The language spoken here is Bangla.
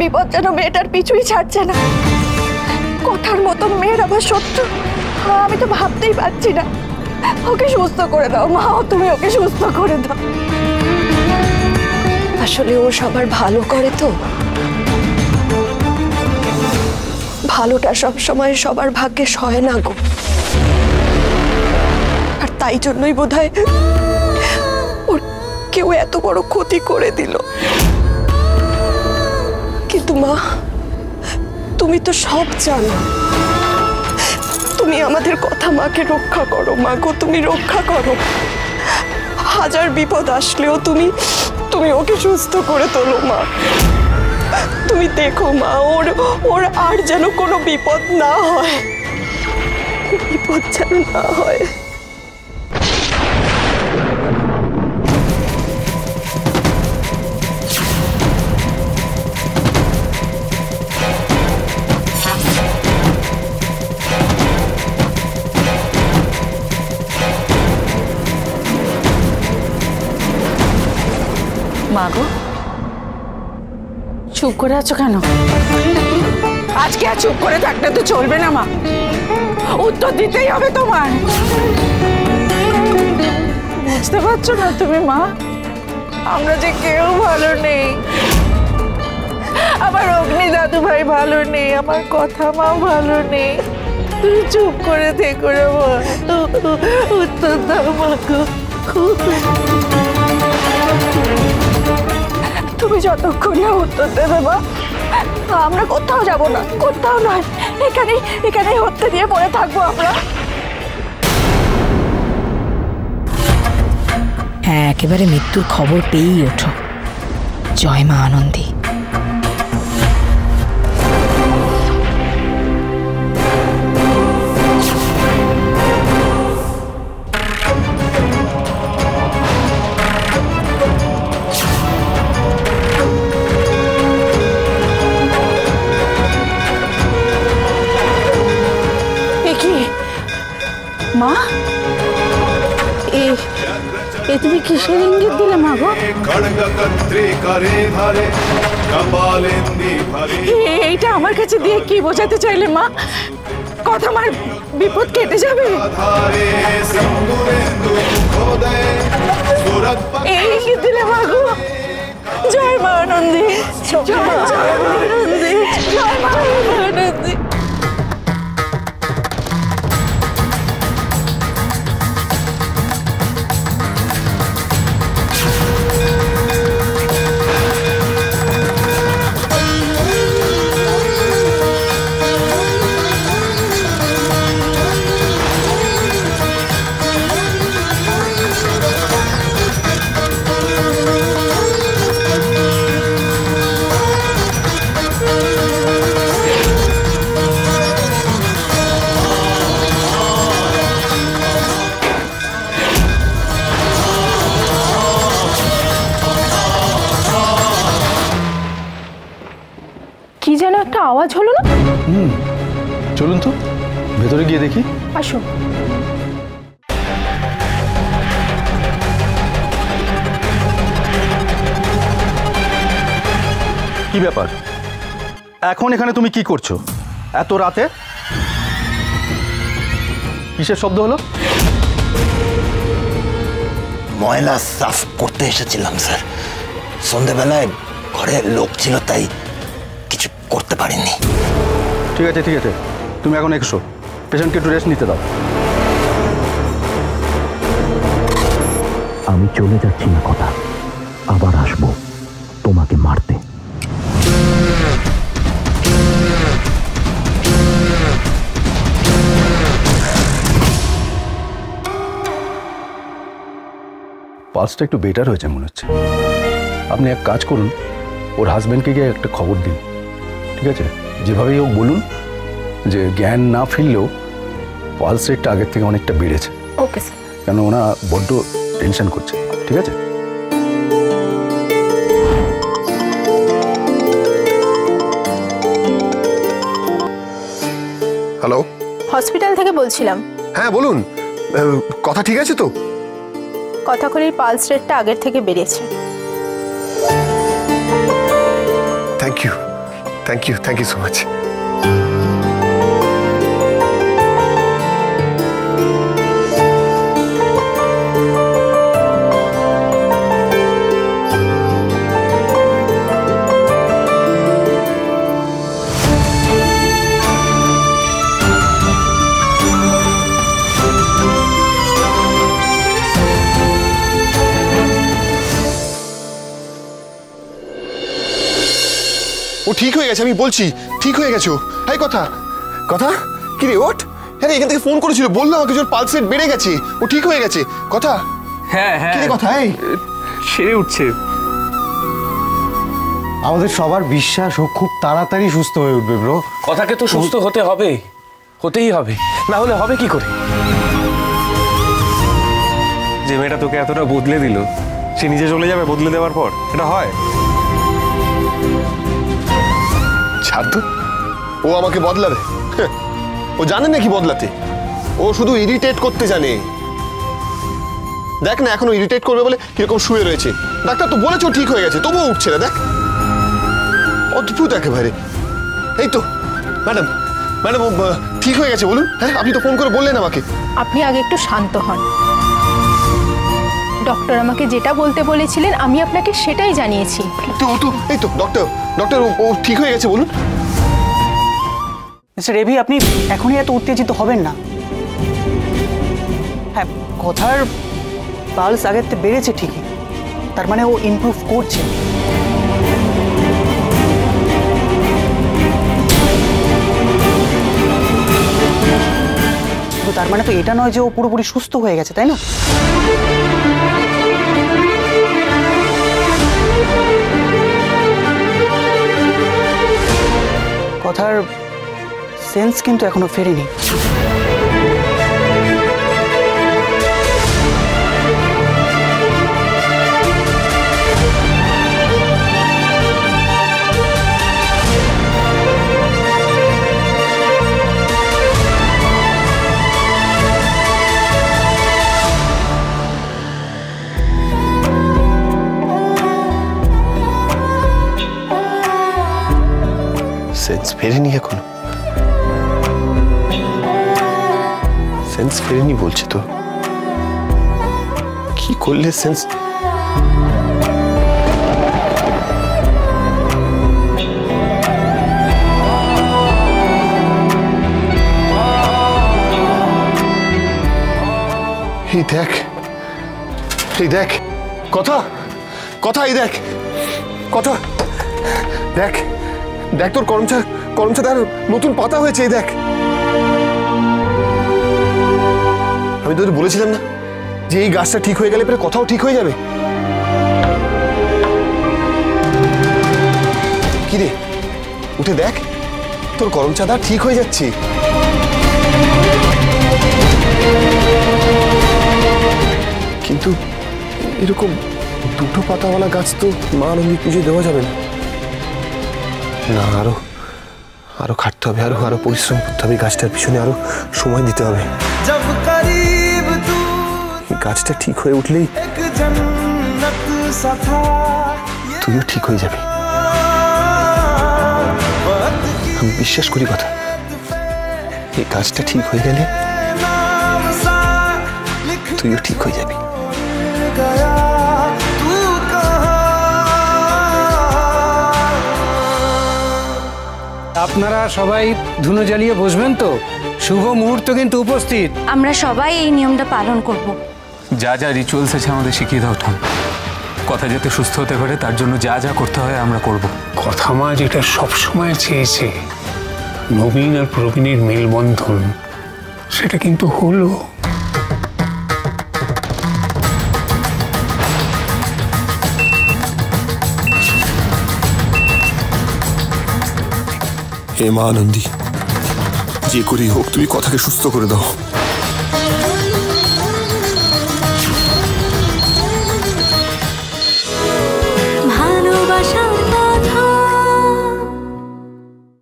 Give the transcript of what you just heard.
বিপদ যেন মেয়েটার পিছুই ছাড়ছে না। কথার মতো মেয়ের আবার শত্রু, আমি তো ভাবতেই পারছি না। ওকে সুস্থ করে দাও মা, তুমি ওকে সুস্থ করে দাও। আসলে ও সবার ভালো করে তো, ভালোটা সব সময় সবার ভাগ্যে সয় না গো। আর তাই জন্যই বোধহয় ওর কেউ এত বড় ক্ষতি করে দিল। কিন্তু মা, তুমি তো সব জানো, তুমি আমাদের কথা মাকে রক্ষা করো। মা গো, তুমি রক্ষা করো। হাজার বিপদ আসলেও তুমি ওকে সুস্থ করে তোলো মা। তুমি দেখো মা, ওর আর যেন কোনো বিপদ না হয়, বিপদ যেন না হয়। মা গো, চুপ করে আছো কেন? আজকে আর চুপ করে থাকলে তো চলবে না মা, উত্তর দিতেই হবে তোমার। বুঝতে পারছো না তুমি মা, আমরা যে কেউ ভালো নেই। আমার অগ্নি দাদু ভাই ভালো নেই, আমার কথা মা ভালো নেই। তুমি চুপ করে থেকো রে মা, উত্তর দাও মা গো। তুমি যতক্ষণ না উত্তর দেবে মা, আমরা কোথাও যাব না, কোথাও নয়, এখানেই হত্যা দিয়ে পড়ে থাকবো আমরা। হ্যাঁ, একেবারে মৃত্যুর খবর পেয়েই ওঠো। জয় মা আনন্দী। মা, এ তুমি কিসের ইঙ্গিত দিলে মা গো? এইটা আমার কাছে দিয়ে কি বোঝাতে চাইলে মা? কথা আমার বিপদ কেটে যাবে এই ইঙ্গিত দিলে মা গো। জয় মা আনন্দী, জয় মা আনন্দী, জয় মা আনন্দী। কি যেন একটা আওয়াজ হলো না? চলুন তো ভেতরে গিয়ে দেখি। আসো। কি ব্যাপার, এখন এখানে তুমি কি করছো এত রাতে? কিসের শব্দ হলো? ময়লা সাফ করতে এসেছিলাম স্যার। সন্ধ্যাবেলায় ঘরে লোক ছিল, তাই কিছু করতে পারিনি। ঠিক আছে ঠিক আছে, তুমি এখন এসো, পেশেন্টকে একটু রেস্ট নিতে দাও। আমি চলে যাচ্ছি না কথা, আবার আসবো তোমাকে মারতে। পালসটা একটু বেটার হয়েছে মনে হচ্ছে। আপনি এক কাজ করুন, ওর হাজব্যান্ডকে গিয়ে একটা খবর দিন, ঠিক আছে? যেভাবেই হোক বলুন যে জ্ঞান না ফিরলেও পালস রেটটা আগের থেকে অনেকটা বেড়েছে। Okay sir. কেন ওনা বড্ড টেনশন করছে, ঠিক আছে? হ্যালো, হসপিটাল থেকে বলছিলাম। হ্যাঁ বলুন, কথা ঠিক আছে তো? কথাগুলির পালস রেটটা আগের থেকে বেড়েছে। Thank you. Thank you so much. ও ঠিক হয়ে গেছে, আমি বলছি ঠিক হয়ে গেছো। এই কথা কথা কি রে ওঠ? হ্যাঁ এখান থেকে ফোন করেছিল, বললো আমাকে যে ওর পালস রেট বেড়ে গেছে, ও ঠিক হয়ে গেছে। কথা হ্যাঁ হ্যাঁ কি রে কথা? এই সেরে উঠছে। আমাদের সবার বিশ্বাস ও খুব তাড়াতাড়ি সুস্থ হয়ে উঠবে ব্রো। কথাকে তো সুস্থ হতে হবে, হতেই হবে, না হলে হবে কি করে? যে মেয়েটা তোকে এতটা বদলে দিল, সে নিজে চলে যাবে বদলে দেওয়ার পর? এটা হয়? ছাড় তো, ও আমাকে বদলাবে? ও জানে নাকি বদলাতে? ও শুধু ইরিটেট করতে জানে। দেখ না এখনো ইরিটেট করবে বলে কিরকম শুয়ে রয়েছে। ডাক্তার তো বলেছে ও ঠিক হয়ে গেছে, তবুও উঠছে না। দেখ অদ্ভুত একেবারে। এই তো ম্যাডাম ম্যাডাম ও ঠিক হয়ে গেছে বলুন। হ্যাঁ আপনি তো ফোন করে বললেন আমাকে। আপনি আগে একটু শান্ত হন। ডক্টর আমাকে যেটা বলতে বলেছিলেন আমি আপনাকে সেটাই জানিয়েছি। তো ও তো এই তো ডক্টর ডক্টর ও ঠিক হয়ে গেছে বলুন। মিস্টার রেভি, আপনি এখনই এত উত্তেজিত হবেন না। হ্যাঁ, কথার পালস আগের থেকে বেড়েছে ঠিকই, তার মানে ও ইমপ্রুভ করছে। কিন্তু তার মানে তো এটা নয় যে ও পুরোপুরি সুস্থ হয়ে গেছে, তাই না? কথার সেন্স কিন্তু এখনো ফেরেনি। সেন্স ফেরেনি এখনো? সেন্স ফেরেনি বলছে তো? কি করলে সেন্স? এই দেখ, এই দেখ কথা কথা, এই দেখ কথা, দেখ দেখ তোর করমচাঁদার নতুন পাতা হয়েছে। এই দেখ, আমি তোদের বলেছিলাম না যে এই গাছটা ঠিক হয়ে গেলে পরে কথাও ঠিক হয়ে যাবে। কি রে উঠে দেখ, তোর করমচাঁদা ঠিক হয়ে যাচ্ছে। কিন্তু এরকম দুটো পাতাওয়ালা গাছ তো মা আনন্দী পুজো দেওয়া যাবে না। না, আরো খাটতে হবে, আরো পরিশ্রম করতে হবে, গাছটার পিছনে আরো সময় দিতে হবে। গাছটা ঠিক হয়ে উঠলেই তুইও ঠিক হয়ে যাবি, আমি বিশ্বাস করি কথা। এই গাছটা ঠিক হয়ে গেলে তুইও ঠিক হয়ে যাবি। আপনারা সবাই ধুনো জ্বালিয়ে বসবেন তো? শুভ মুহূর্ত কিন্তু উপস্থিত। আমরা সবাই এই নিয়মটা পালন করব। যা যা রিচুয়ালস আছে আমাদের শিখিয়ে দাও ঠাম। কথা যাতে সুস্থ হতে পারে তার জন্য যা যা করতে হয় আমরা করব। কথা মা যেটা সবসময় চেয়েছে, নবীন আর প্রবীণের মেলবন্ধন, সেটা কিন্তু হলো। হে মা আনন্দী, যে করেই হোক তুমি কথাকে সুস্থ করে দাও।